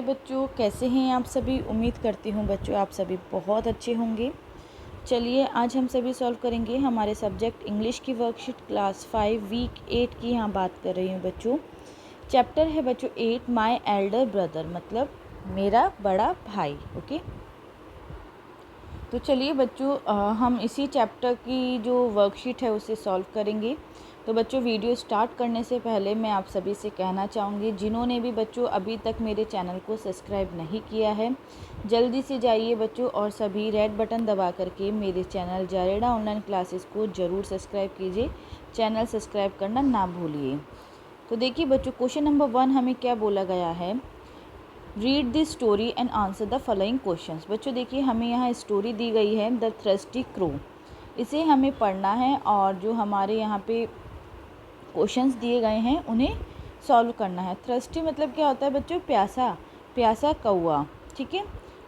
बच्चों कैसे हैं आप सभी। उम्मीद करती हूँ बच्चों आप सभी बहुत अच्छे होंगे। चलिए आज हम सभी सॉल्व करेंगे हमारे सब्जेक्ट इंग्लिश की वर्कशीट क्लास 5 वीक 8 की यहाँ बात कर रही हूँ बच्चों। चैप्टर है बच्चों 8 माय एल्डर ब्रदर, मतलब मेरा बड़ा भाई। ओके, तो चलिए बच्चों हम इसी चैप्टर की जो वर्कशीट है उसे सॉल्व करेंगे। तो बच्चों वीडियो स्टार्ट करने से पहले मैं आप सभी से कहना चाहूँगी, जिन्होंने भी बच्चों अभी तक मेरे चैनल को सब्सक्राइब नहीं किया है जल्दी से जाइए बच्चों और सभी रेड बटन दबा करके मेरे चैनल जारेडा ऑनलाइन क्लासेस को ज़रूर सब्सक्राइब कीजिए। चैनल सब्सक्राइब करना ना भूलिए। तो देखिए बच्चों क्वेश्चन नंबर 1 हमें क्या बोला गया है, read the story and answer the following questions. बच्चों देखिए हमें यहाँ स्टोरी दी गई है द थ्रस्टी क्रो, इसे हमें पढ़ना है और जो हमारे यहाँ पे क्वेश्चंस दिए गए हैं उन्हें सॉल्व करना है। थ्रस्टी मतलब क्या होता है बच्चों, प्यासा, प्यासा कौआ। ठीक है।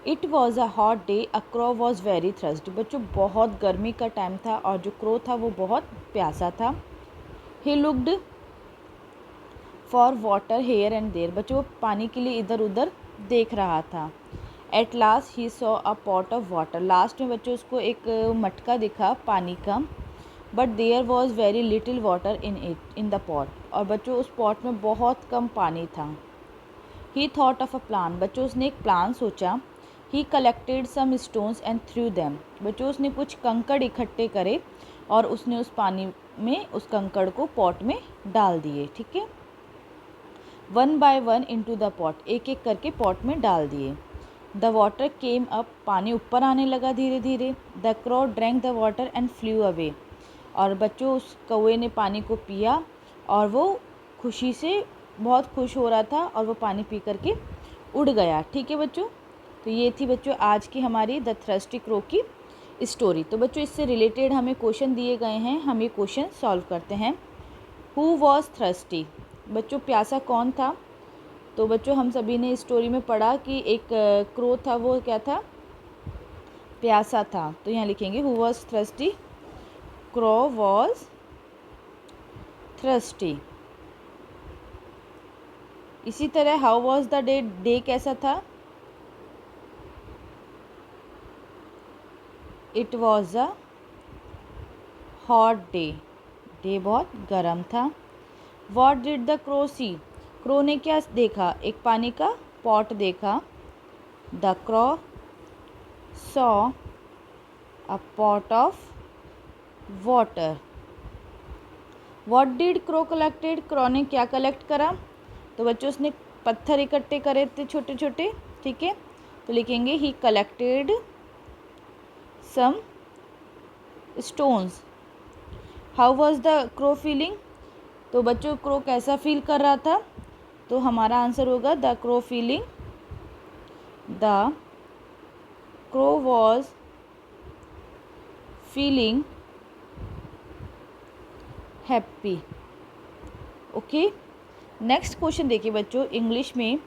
It was a hot day, a crow was very thirsty. बच्चों बहुत गर्मी का टाइम था और जो क्रो था वो बहुत प्यासा था। He looked for water here and there. बच्चों पानी के लिए इधर उधर देख रहा था। At last he saw a pot of water. Last में बच्चों उसको एक मटका दिखा पानी का। But there was very little water in the pot. और बच्चों उस पॉट में बहुत कम पानी था। He thought of a plan. बच्चों उसने एक प्लान सोचा। He collected some stones and through them. बच्चों उसने कुछ कंकड़ इकट्ठे करे और उसने उस पानी में उस कंकड़ को पॉट में डाल दिए। ठीक है। 1 बाय 1 इंटू द पॉट, एक एक करके पॉट में डाल दिए। द वाटर केम अप, पानी ऊपर आने लगा धीरे धीरे। The crow drank the water and flu away. और बच्चों उस कौवे ने पानी को पिया और वो खुशी से बहुत खुश हो रहा था और वो पानी पी करके उड़ गया। ठीक है बच्चों, तो ये थी बच्चों आज की हमारी द थ्रस्टी क्रो की स्टोरी। तो बच्चों इससे रिलेटेड हमें क्वेश्चन दिए गए हैं, हम ये क्वेश्चन सॉल्व करते हैं। हु वॉज थ्रस्टी, बच्चों प्यासा कौन था। तो बच्चों हम सभी ने स्टोरी में पढ़ा कि एक क्रो था, वो क्या था, प्यासा था। तो यहाँ लिखेंगे who was thirsty, crow was thirsty. इसी तरह how was the day, day कैसा था, it was a hot day, day बहुत गर्म था। What did the crow see, crow ने क्या देखा, एक पानी का पॉट देखा। The crow saw a pot of water. What did crow collected, crow ने क्या कलेक्ट करा, तो बच्चों उसने पत्थर इकट्ठे करे थे छोटे छोटे। ठीक है, तो लिखेंगे he collected some stones. How was the crow feeling, तो बच्चों क्रो कैसा फील कर रहा था, तो हमारा आंसर होगा the crow feeling, the crow was feeling happy. Okay, next question देखिए बच्चों इंग्लिश में।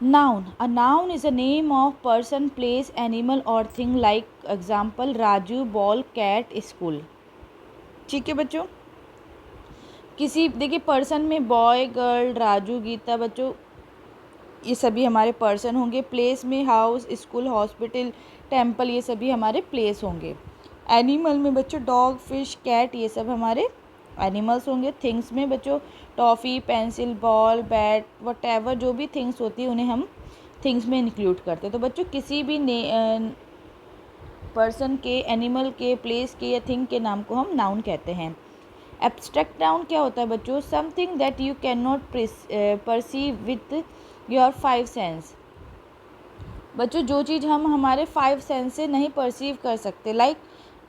Noun, a noun is a name of person, place, animal और thing. Like example Raju, ball, cat, school. ठीक है बच्चों, किसी देखिए पर्सन में बॉय, गर्ल, राजू, गीता, बच्चों ये सभी हमारे पर्सन होंगे। प्लेस में हाउस, स्कूल, हॉस्पिटल, टेम्पल, ये सभी हमारे प्लेस होंगे। एनिमल में बच्चों डॉग, फिश, कैट, ये सब हमारे एनिमल्स होंगे। थिंग्स में बच्चों toffee, pencil, ball, bat, whatever जो भी थिंग्स होती है उन्हें हम थिंग्स में इंक्लूड करते हैं। तो बच्चों किसी भी पर्सन के, एनिमल के, प्लेस के या थिंग के नाम को हम नाउन कहते हैं। एब्स्ट्रैक्ट नाउन क्या होता है बच्चों, something that you can not perceive with your 5 sense. बच्चों जो चीज़ हम हमारे 5 सेंस से नहीं परसीव कर सकते, like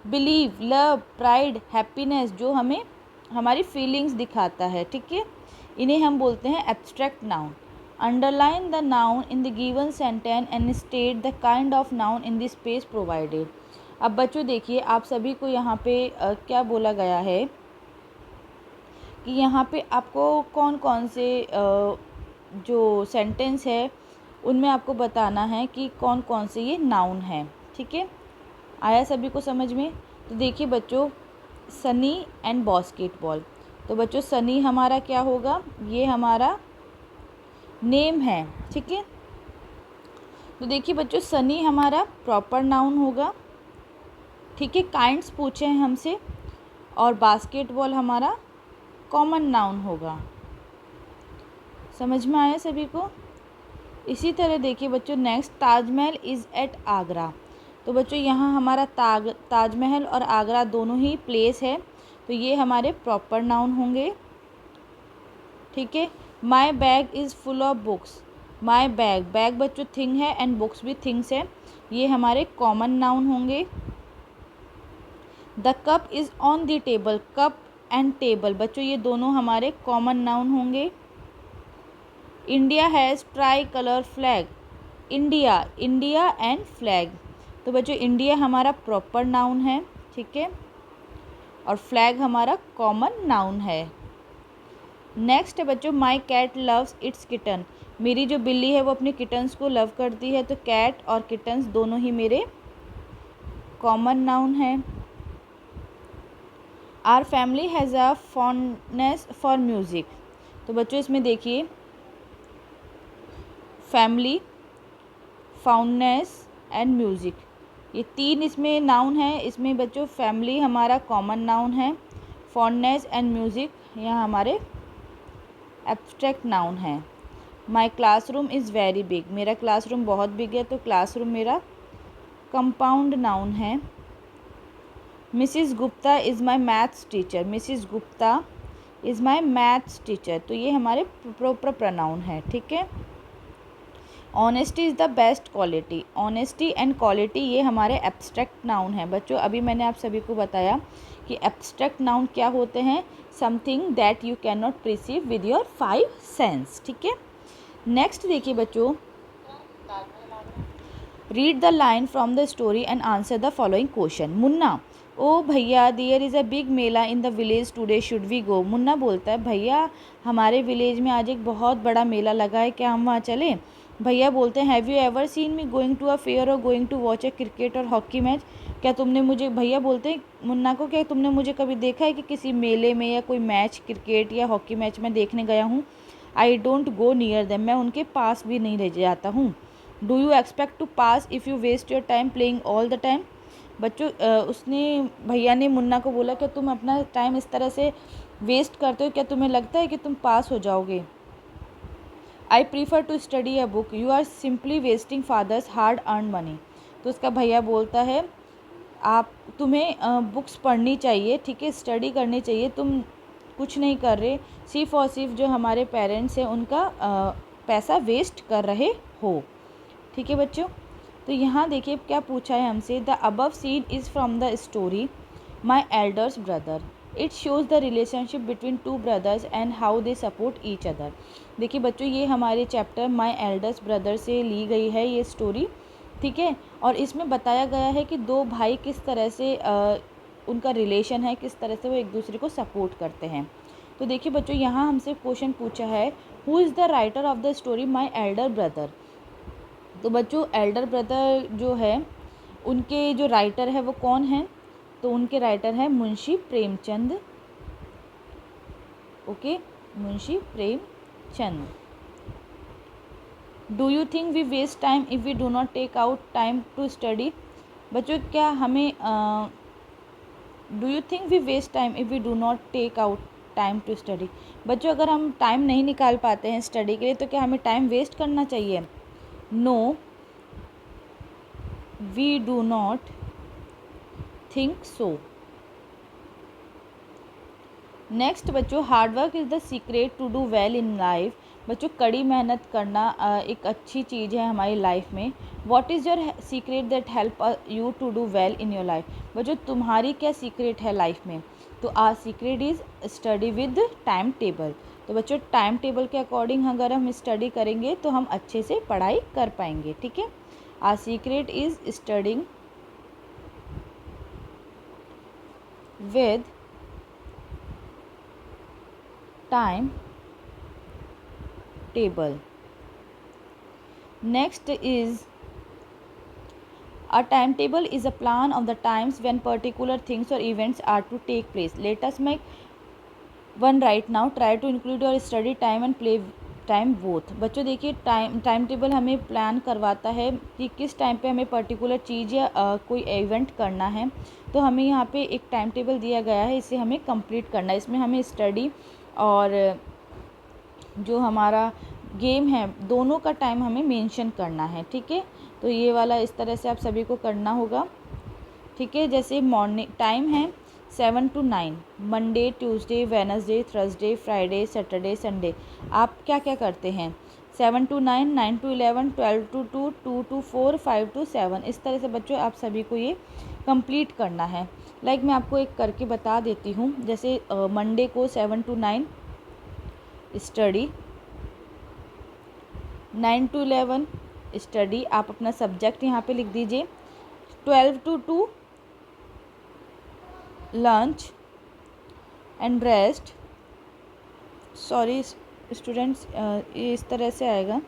believe, love, pride, happiness, जो हमें हमारी फीलिंग्स दिखाता है। ठीक है, इन्हें हम बोलते हैं abstract noun. Underline the noun in the given sentence and state the kind of noun in the space provided. अब बच्चों देखिए आप सभी को यहाँ पे क्या बोला गया है कि यहाँ पे आपको कौन कौन से जो सेंटेंस है उनमें आपको बताना है कि कौन कौन से ये नाउन है। ठीक है, आया सभी को समझ में। तो देखिए बच्चों सनी एंड बास्केटबॉल, तो बच्चों सनी हमारा क्या होगा, ये हमारा नेम है, ठीक है। तो देखिए बच्चों, सनी हमारा प्रॉपर नाउन होगा, ठीक है। काइंड्स पूछे हैं हमसे, और बास्केटबॉल हमारा कॉमन नाउन होगा। समझ में आया सभी को? इसी तरह देखिए बच्चों, next Taj Mahal is at Agra. तो बच्चों यहाँ हमारा ताजमहल और आगरा दोनों ही प्लेस है, तो ये हमारे प्रॉपर नाउन होंगे, ठीक है। My bag is full of books. My bag, bag बच्चों थिंग है एंड बुक्स भी थिंग्स है, ये हमारे कॉमन नाउन होंगे। The cup is on the table, cup and table बच्चों ये दोनों हमारे कॉमन नाउन होंगे। India has try colour flag, India, India and flag, तो बच्चों इंडिया हमारा प्रॉपर नाउन है, ठीक है, और फ्लैग हमारा कॉमन नाउन है। नेक्स्ट है बच्चों, my cat loves its kitten. मेरी जो बिल्ली है वो अपने किटन्स को लव करती है, तो कैट और किटन्स दोनों ही मेरे कॉमन नाउन है। Our family has a fondness for music. तो बच्चों इसमें देखिए, फैमिली, फाउंडनेस एंड म्यूज़िक, ये तीन इसमें नाउन है। इसमें बच्चों फैमिली हमारा कॉमन नाउन है, फॉन्डनेस एंड म्यूज़िक यहाँ हमारे एब्स्ट्रैक्ट नाउन है। माई क्लासरूम इज़ वेरी बिग, मेरा क्लासरूम बहुत बिग है, तो क्लासरूम मेरा कंपाउंड नाउन है। Mrs Gupta is my maths teacher, Mrs Gupta is my maths teacher, तो ये हमारे प्रॉपर प्रोनाउन है, ठीक है। Honesty is the best quality, honesty and quality ये हमारे एब्स्ट्रैक्ट नाउन है। बच्चों अभी मैंने आप सभी को बताया कि एब्स्ट्रैक्ट नाउन क्या होते हैं, something that you can not perceive with your 5 sense, ठीक है। नेक्स्ट देखिए बच्चों, read the line from the story and answer the following question. Munna, oh भैया there is a big mela in the village today, should we go. Munna बोलता है, भैया हमारे village में आज एक बहुत बड़ा मेला लगा है, क्या हम वहाँ चलें? भैया बोलते हैं, have you ever seen me going to a fair or going to watch a cricket or hockey match. क्या तुमने मुझे, भैया बोलते हैं मुन्ना को, क्या तुमने मुझे कभी देखा है कि किसी मेले में या कोई मैच, क्रिकेट या हॉकी मैच में देखने गया हूँ? I don't go near them, मैं उनके पास भी नहीं रह जाता हूँ। Do you expect to pass if you waste your time playing all the time. बच्चों उसने, भैया ने मुन्ना को बोला, क्या तुम अपना टाइम इस तरह से वेस्ट करते हो, क्या तुम्हें लगता है कि तुम पास हो जाओगे? I prefer to study a book, you are simply wasting father's hard earn money. तो उसका भैया बोलता है, तुम्हें बुक्स पढ़नी चाहिए, ठीक है, स्टडी करनी चाहिए, तुम कुछ नहीं कर रहे, सिर्फ और सिर्फ जो हमारे पेरेंट्स हैं उनका पैसा वेस्ट कर रहे हो, ठीक है बच्चों। तो यहाँ देखिए क्या पूछा है हमसे, the above scene is from the story my elders brother, it shows the relationship between two brothers and how they support each other. देखिए बच्चों ये हमारे चैप्टर माई एल्डर्स ब्रदर से ली गई है ये स्टोरी, ठीक है, और इसमें बताया गया है कि दो भाई किस तरह से उनका रिलेशन है, किस तरह से वो एक दूसरे को सपोर्ट करते हैं। तो देखिए बच्चों यहाँ हमसे क्वेश्चन पूछा है, who is the writer of the story my elder brother. तो बच्चों एल्डर ब्रदर जो है उनके जो राइटर है वो कौन है? तो उनके राइटर है Munshi Premchand, okay, Munshi Premchand. Do you think we waste time if we do not take out time to study. बच्चों क्या हमें do you think we waste time if we do not take out time to study. बच्चों अगर हम time नहीं निकाल पाते हैं स्टडी के लिए तो क्या हमें टाइम वेस्ट करना चाहिए? No, we do not think so. Next बच्चों, hard work is the secret to do well in life. बच्चों कड़ी मेहनत करना एक अच्छी चीज़ है हमारी लाइफ में। What is your secret that help you to do well in your life. बच्चों तुम्हारी क्या सीक्रेट है लाइफ में? तो our secret is study with time table. तो बच्चों टाइम टेबल के अकॉर्डिंग अगर हम स्टडी करेंगे तो हम अच्छे से पढ़ाई कर पाएंगे, ठीक है। Our secret is studying with time table. Next is, a timetable is a plan of the times when particular things or events are to take place. Let us make one right now. Try to include your study time and play time both. बच्चों देखिए time table हमें plan करवाता है कि किस time पे हमें particular चीज़ या कोई इवेंट करना है, तो हमें यहाँ पे एक टाइम टेबल दिया गया है, इसे हमें कंप्लीट करना है। इसमें हमें स्टडी और जो हमारा गेम है दोनों का टाइम हमें मेंशन करना है, ठीक है। तो ये वाला इस तरह से आप सभी को करना होगा, ठीक है। जैसे मॉर्निंग टाइम है 7 to 9, Monday, Tuesday, Wednesday, Thursday, Friday, Saturday, Sunday. आप क्या क्या करते हैं? 7 to 9, 9 to 11, 12 to 2, 2 to 4, 5 to 7। इस तरह से बच्चों आप सभी को ये कंप्लीट करना है। मैं आपको एक करके बता देती हूँ। जैसे मंडे को 7 to 9 स्टडी, 9 to 11 स्टडी, आप अपना सब्जेक्ट यहाँ पे लिख दीजिए। 12 to 2 lunch and rest. Sorry students, ये इस तरह से आएगा,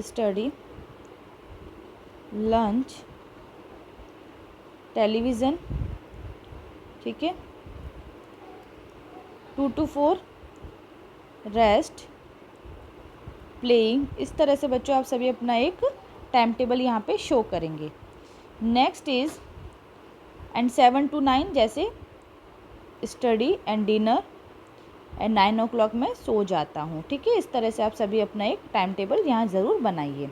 स्टडी, लंच, टेलीविज़न, ठीक है। 2 to 4 रेस्ट, प्लेइंग। इस तरह से बच्चों आप सभी अपना एक टाइम टेबल यहाँ पे शो करेंगे। नेक्स्ट इज़ एंड 7 to 9 जैसे study and dinner and 9 o'clock मैं सो जाता हूँ, ठीक है। इस तरह से आप सभी अपना एक टाइम टेबल यहाँ ज़रूर बनाइए।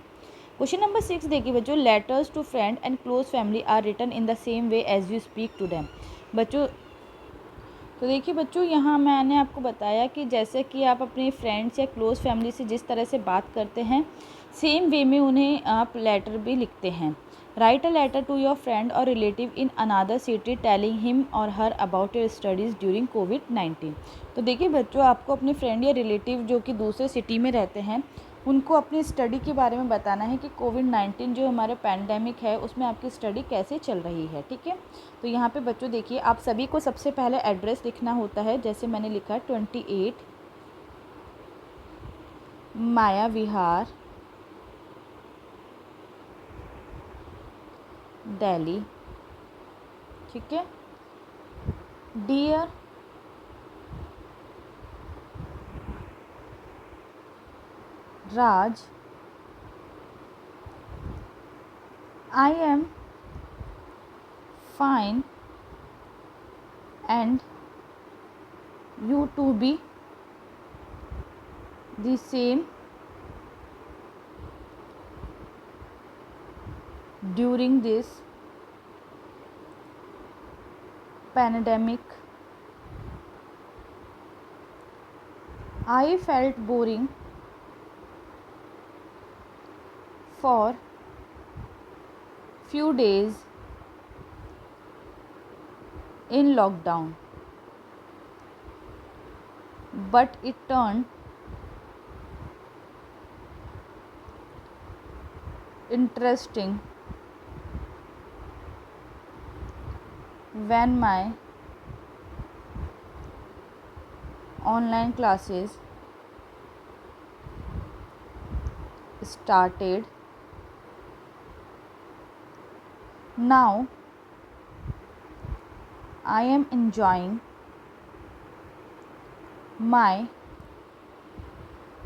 क्वेश्चन नंबर 6 देखिए बच्चों, letters to friend and close family are written in the same way as you speak to them. बच्चों तो देखिए बच्चों, यहाँ मैंने आपको बताया कि जैसे कि आप अपने फ्रेंड्स या क्लोज़ फैमिली से जिस तरह से बात करते हैं, सेम वे में उन्हें आप लेटर भी लिखते हैं। Write a letter to your friend or relative in another city telling him or her about your studies during कोविड-19। तो देखिए बच्चों, आपको अपने फ्रेंड या रिलेटिव जो कि दूसरे सिटी में रहते हैं, उनको अपनी स्टडी के बारे में बताना है कि कोविड-19 जो हमारे पैंडेमिक है उसमें आपकी स्टडी कैसे चल रही है, ठीक है। तो यहाँ पे बच्चों देखिए, आप सभी को सबसे पहले एड्रेस लिखना होता है। जैसे मैंने लिखा 28 माया विहार, दिल्ली, ठीक है। Dear Raj, I am fine and you to be the same during this pandemic. I felt boring for few days in lockdown, but it turned interesting when my online classes started. Now I am enjoying my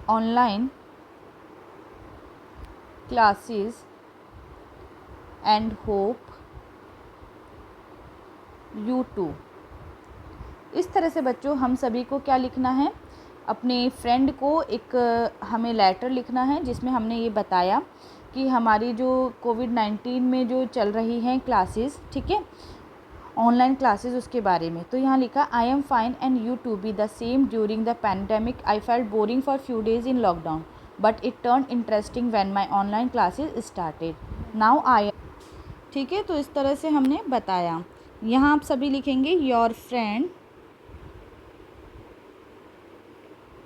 online classes and hope you too। इस तरह से बच्चों हम सभी को क्या लिखना है, अपने फ्रेंड को एक हमें लेटर लिखना है जिसमें हमने ये बताया कि हमारी जो कोविड-19 में जो चल रही हैं क्लासेस, ठीक है, ऑनलाइन क्लासेस, उसके बारे में। तो यहाँ लिखा I am fine and you too be the same during the pandemic. I felt boring for few days in lockdown but it turn interesting when my online classes started. Now I, ठीक है। तो इस तरह से हमने बताया। यहाँ आप सभी लिखेंगे योर फ्रेंड,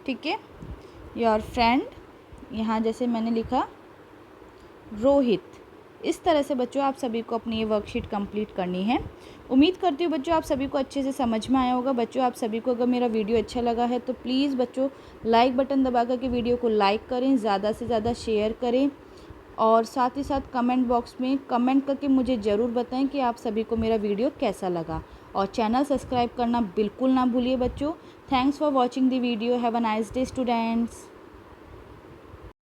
ठीक है, योर फ्रेंड। यहाँ जैसे मैंने लिखा रोहित। इस तरह से बच्चों आप सभी को अपनी ये वर्कशीट कंप्लीट करनी है। उम्मीद करती हूँ बच्चों आप सभी को अच्छे से समझ में आया होगा। बच्चों आप सभी को अगर मेरा वीडियो अच्छा लगा है तो प्लीज़ बच्चों लाइक बटन दबा करके वीडियो को लाइक करें, ज़्यादा से ज़्यादा शेयर करें और साथ ही साथ कमेंट बॉक्स में कमेंट करके मुझे ज़रूर बताएं कि आप सभी को मेरा वीडियो कैसा लगा। और चैनल सब्सक्राइब करना बिल्कुल ना भूलिए बच्चों, Thanks for watching the video. Have a nice day, students.